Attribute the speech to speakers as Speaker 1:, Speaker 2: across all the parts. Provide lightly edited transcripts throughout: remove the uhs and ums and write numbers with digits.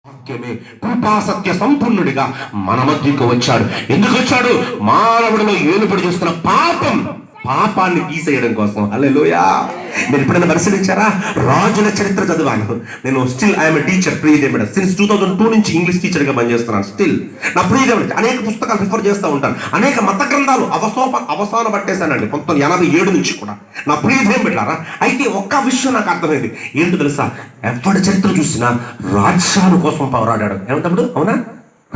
Speaker 1: వాక్యమే కృపా సత్య సంపూర్ణుడిగా మన మధ్యకు వచ్చాడు. ఎందుకు వచ్చాడు? మానవుడిలో ఏలుబడి చేస్తున్న పాపాన్ని తీసేయడం కోసం. హల్లెలూయా. మీరు ఎప్పుడైనా పరిశీలించారా? రాజుల చరిత్ర చదివాను నేను. స్టిల్ ఐఎమ్ టీచర్, ప్రియదేవుడు. సిన్స్ 2002 నుంచి ఇంగ్లీష్ టీచర్ గా పనిచేస్తున్నాను. స్టిల్ నా ప్రియదేవుడు అనేక పుస్తకాలు రిఫర్ చేస్తూ ఉంటాను. అనేక మత గ్రంథాలు అవసాన పట్టేశానండి 1987 నుంచి కూడా. నా ప్రియదేవుడు పెట్టారా. అయితే ఒక్క విషయం నాకు అర్థమైంది. ఏంటో తెలుసా? ఎవరి చరిత్ర చూసినా రాజ్యాల కోసం పోరాడాడు. ఏమంటాడు? అవునా?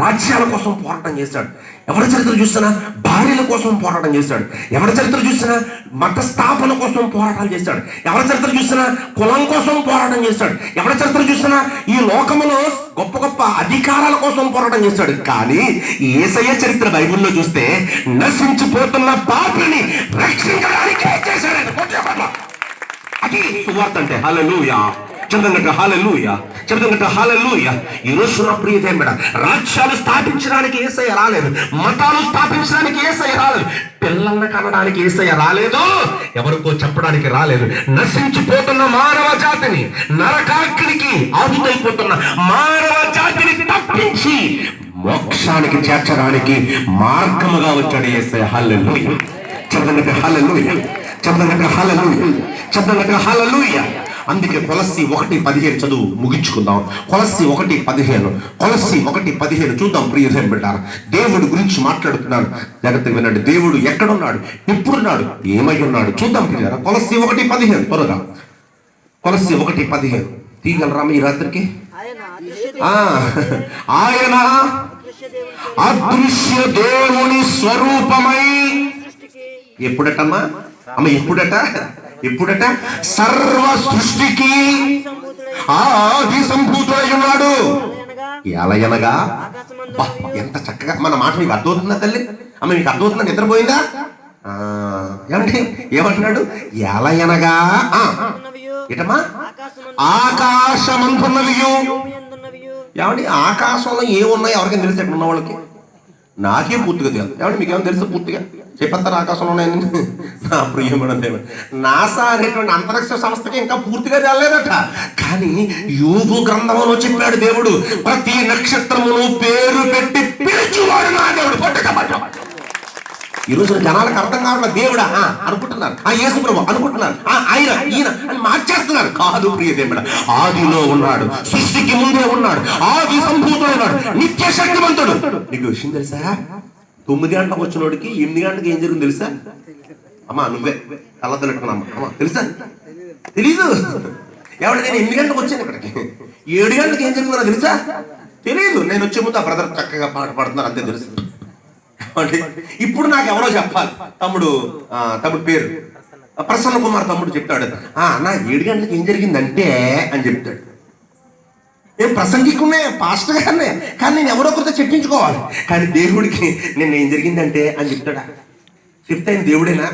Speaker 1: రాజ్యాల కోసం పోరాటం చేశాడు. ఎవరి చరిత్ర చూసినా భార్యల కోసం పోరాటం చేశాడు. ఎవరి చరిత్ర చూసినా మత స్థాపన కోసం పోరాటాలు చేశాడు. ఎవరి చరిత్ర చూసినా కులం కోసం పోరాటం చేశాడు. ఎవరి చరిత్ర చూసినా ఈ లోకములో గొప్ప గొప్ప అధికారాల కోసం పోరాటం చేశాడు. కానీ యేసయ్య చరిత్ర బైబిల్లో చూస్తే నశించిపోతున్న పాపిని రక్షించడానికి చేశాడు. అది సువార్త అంటే. హల్లెలూయా. చెప్తాంగట హల్లెలూయా. చెప్తాంగట హల్లెలూయా. ఈరోజు నా ప్రియదేవుడా, రాజ్యాలు స్థాపించడానికి యేసయ్య రాలేదు. మతాలు స్థాపించడానికి యేసయ్య రాలేదు. పిల్లల్ని కనడానికి యేసయ్య రాలేదు. ఎవరికో చెప్పడానికి రాలేదు. నశించిపోతున్న మానవ జాతిని, నరకాగ్నికి ఆహుతైపోతున్న మానవ జాతిని తప్పించి మోక్షానికి చేర్చడానికి మార్గముగా వచ్చాడు యేసయ్య. హల్లెలూయా. చెప్తాంగట హల్లెలూయా. చెప్తాంగట హల్లెలూయా. చెప్తాంగట హల్లెలూయా. అందుకే కొలస్సీ 1:15 చదువు ముగించుకుందాం. కొలస్సీ 1:15 కొలస్సీ 1:15 చూద్దాం. ప్రియదేవుని బిడ్డలారా, దేవుడు గురించి మాట్లాడుతున్నాడు. జాగ్రత్తగా వినండి. దేవుడు ఎక్కడున్నాడు, ఎప్పుడున్నాడు, ఏమై ఉన్నాడు చూద్దాం ప్రియులారా. కొలస్సీ 1:15 త్వరగా. కొలస్సీ 1:15 తీయగలరా ఈ రాత్రికి? ఆయన అదృశ్య దేవుని స్వరూపమై ఎప్పుడటమ్మా అమ్మ ఎప్పుడట సర్వ సృష్టికి ఆది సంభూతుడై ఉన్నాడు. ఎలయనగా. ఎంత చక్కగా మన మాట మీకు అర్థమవుతుందా తల్లి? అమ్మ మీకు అర్థమవుతుందా? నిద్రపోయిందా? ఏమంటే ఏమంటున్నాడు? ఎలయనగా ఏటమ్మా? ఆకాశమందున్నవి. ఏమండి ఆకాశంలో ఏమున్నాయి ఎవరికైనా తెలిసి ఎక్కడ ఉన్న వాళ్ళకి? నాకే పూర్తిగా తెలియదు. ఏమంటే మీకేమైనా తెలుసు పూర్తిగా? చెప్పేస్తారు ఆకాశంలో ఉన్నాయని. నా ప్రియమైన దేవుడు, నాసా అనేటువంటి అంతరిక్ష సంస్థకి ఇంకా పూర్తిగా తెలియదట. కానీ యోబు గ్రంథంలో చెప్పాడు దేవుడు, ప్రతి నక్షత్రమును పేరు పెట్టి పిలిచేవాడు నా దేవుడు. ఈ రోజు జనాలకు అర్థం కావట్లేదు. దేవుడా అనుకుంటున్నారు, యేసు ప్రభు అనుకుంటున్నారు, ఆయన ఈయన అని మార్చేస్తున్నారు. కాదు ప్రియదేవుడా, ఆదిలో ఉన్నాడు, సృష్టికి ముందే ఉన్నాడు, ఆది సంభూతుడు, నిత్య శక్తివంతుడు. నీకు విషయం తెలుసా? 9 గంటలకు వచ్చినోడికి 8 గంటలకు ఏం జరిగింది తెలుసా? అమ్మా నువ్వే కళ్ళతెట్టుకున్నామ్మా. అమ్మా తెలుసా? తెలీదు. ఎవడ నేను 8 గంటలకు వచ్చాను ఇక్కడికి, 7 గంటలకు ఏం జరిగిందో తెలుసా? తెలియదు. నేను వచ్చే ముందు ఆ బ్రదర్ చక్కగా పాట పాడుతున్నారు, అంతే తెలుసు. ఇప్పుడు నాకు ఎవరో చెప్పాలి. తమ్ముడు పేరు ప్రసన్న కుమార్ తమ్ముడు చెప్తాడు, నా 7 గంటలకు ఏం జరిగిందంటే అని చెప్తాడు. ఏం ప్రసంగికునే పాస్టర్ గారినే, కానీ నేను ఎవరో ఒకరితో చెప్పించుకోవాలి. కానీ దేవుడికి నేను ఏం జరిగిందంటే అని చెప్తాడా? చెప్తే ఆయన దేవుడేనా?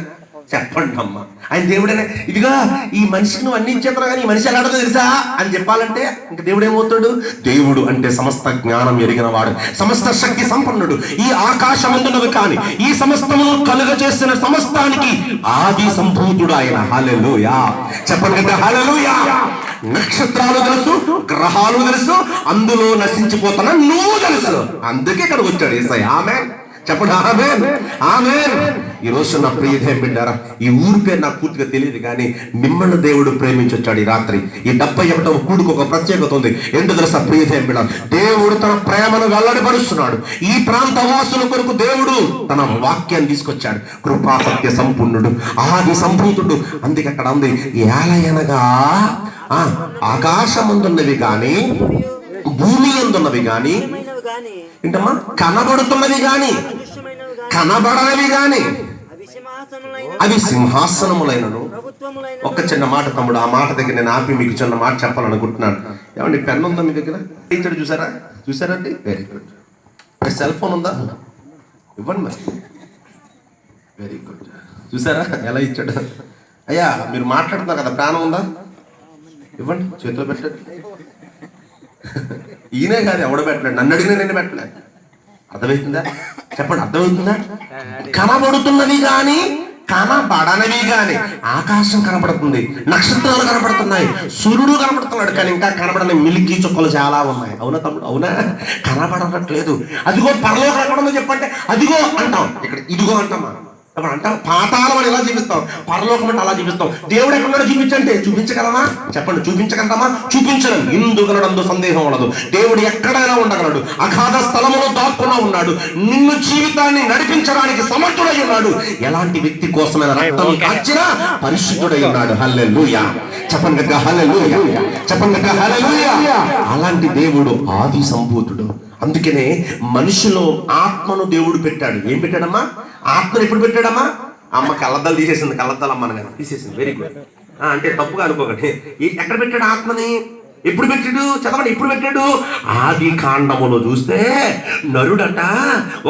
Speaker 1: చెప్పండి అమ్మా, ఆయన దేవుడేనా? ఇదిగా ఈ మనిషికి నువ్వు అన్ని ఇచ్చేస్తావు కానీ ఈ మనిషి ఎలా అడగదు తెలుసా అని చెప్పాలంటే ఇంకా దేవుడు ఏమవుతాడు? దేవుడు అంటే సమస్త జ్ఞానం ఎరిగిన వాడు, సమస్త శక్తి సంపన్నుడు. ఈ ఆకాశమందున్నవి కానీ ఈ సమస్తమును కలుగ చేసిన సమస్తానికి ఆది సంభూతుడు ఆయన. హల్లెలూయా. చెప్పండి హల్లెలూయా. నక్షత్రాలు తెలుసు, గ్రహాలు తెలుసు, అందులో నశించిపోతున్న నువ్వు తెలుసు. అందుకే ఇక్కడికి వచ్చాడు యేసయ్య. ఆమేన్. చెప్పండి ఆమేన్. ఆమేన్. ఈ రోజు నా ప్రియదేవుని బిడ్డలారా, ఈ ఊరి పేరు నాకు పూర్తిగా తెలియదు కానీ మిమ్మల్ని దేవుడు ప్రేమించి వచ్చాడు. ఈ రాత్రి ఈ 71వ కూడుకు ఒక ప్రత్యేకత ఉంది. ఎందుకు తెలుసా ప్రియదేవుని బిడ్డ? దేవుడు తన ప్రేమను వెల్లడిపరుస్తున్నాడు. ఈ ప్రాంత వాసుల కొరకు దేవుడు తన వాక్యాన్ని తీసుకొచ్చాడు. కృపా సత్య సంపూర్ణుడు, ఆది సంభూతుడు. అందుకే అక్కడ ఉంది ఏలయనగా ఆకాశమందున్నవి గాని భూమి అందున్నవి గాని ఏంటమ్మా కనబడుతున్నవి గాని కనబడనవి గాని అవి సింహాసనములైనను. ఒక్క చిన్న మాట తమ్ముడు, ఆ మాట దగ్గర నేను ఆపి మీకు చిన్న మాట చెప్పాలనుకుంటున్నాను. ఏమండి పెన్ ఉందా మీ దగ్గర? ఇచ్చాడు చూసారండి? Very good. సెల్ ఫోన్ ఉందా? ఇవ్వండి మరి. Very good. చూసారా ఎలా ఇచ్చాడు? అయ్యా మీరు మాట్లాడుతున్నారు కదా, ప్రాణం ఉందా? ఇవ్వండి, చేతిలో పెట్టండి. ఈయనే కాదు ఎవడ పెట్టలేడు, నన్ను అడిగినా నేను పెట్టలేదు. అర్థమవుతుందా? చెప్పండి, అర్థమవుతుందా? కనబడుతున్నది కానీ కనబడనవి కానీ ఆకాశం కనబడుతుంది, నక్షత్రాలు కనబడుతున్నాయి, సూర్యుడు కనబడుతున్నాడు, కానీ ఇంకా కనబడని మిల్కీ చుక్కలు చాలా ఉన్నాయి. అవునా తమ్ముడు? అవునా? కనబడట్లేదు. అదిగో పరలోకం ఎక్కడ ఉందో చెప్పంటే అదిగో అంటాం, ఇక్కడ ఇదిగో అంటామా? అప్పుడు అంటాం పాతాళం అని ఇలా చూపిస్తాం, పరలోకం అంటే అలా చూపిస్తాం. దేవుడు ఎక్కడున్నాడో చూపించంటే చూపించగలమా? చెప్పండి, చూపించగలమా? చూపించడం ఎందుకనడందు సందేహం ఉండదు. దేవుడు ఎక్కడైనా ఉండగలడు. అగాధ స్థలములో దాక్కున్నా ఉన్నాడు. నిన్ను జీవితాన్ని నడిపించడానికి సమర్థుడై ఉన్నాడు. ఎలాంటి వ్యక్తి కోసమైన రక్తం కాచిన పరిశుద్ధుడై ఉన్నాడు. హల్లెలూయా చెప్పండి గట్టిగా, హల్లెలూయా చెప్పండి గట్టిగా, హల్లెలూయా. అలాంటి దేవుడు ఆది సంభూతుడు. అందుకనే మనిషిలో ఆత్మను దేవుడు పెట్టాడు. ఏం పెట్టాడమ్మా? ఆత్మను ఎప్పుడు పెట్టాడమ్మా? అమ్మ కళ్ళద్దాలు తీసేసింది, కళ్ళద్దాలు అమ్మను కదా తీసేసింది. Very good. అంటే తప్పుగా అనుకోకండి. ఎక్కడ పెట్టాడు ఆత్మని? ఎప్పుడు పెట్టాడు? చదవండి, ఎప్పుడు పెట్టాడు? ఆది కాండములో చూస్తే నరుడట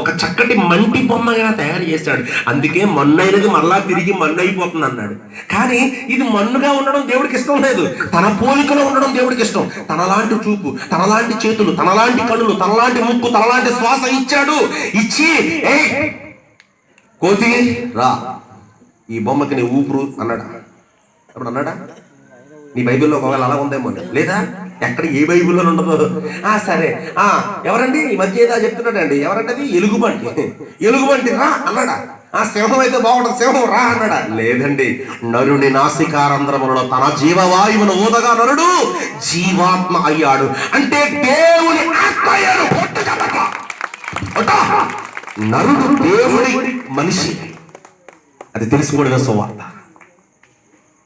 Speaker 1: ఒక చక్కటి మంటి బొమ్మగా తయారు చేశాడు. అందుకే మన్నైనది మరలా తిరిగి మన్ను అయిపోతుంది అన్నాడు. కానీ ఇది మన్నుగా ఉండడం దేవుడికి ఇష్టం లేదు. తన పోలికలో ఉండడం దేవుడికి ఇష్టం. తనలాంటి చూపు, తనలాంటి చేతులు, తనలాంటి కళ్ళు, తనలాంటి ముక్కు, తనలాంటి శ్వాస ఇచ్చాడు. ఇచ్చి ఏ కోతి రా ఈ బొమ్మకి నీ ఊపురు అన్నాడా? అప్పుడు అన్నాడా? నీ బైబిల్లో ఒకవేళ అలా ఉందేమో, లేదా ఎక్కడ ఏ బైబిల్లో ఉండదు. సరే ఎవరండి ఈ మధ్య ఏదో చెప్తున్నాడండి, ఎవరంటే అది ఎలుగుబంటి రా అన్నాడా? సింహం అయితే బాగుంటుంది, సింహం రా అన్నాడా? లేదండి. నరుని నాసికారంధ్రములలో తన జీవవాయువును ఊదగా నరుడు జీవాత్మ అయ్యాడు. అంటే దేవుని ఆత్మ అయ్యాడు. నరుడు దేవుడి మనిషి. అది తెలుసుకోవడమే సువార్త.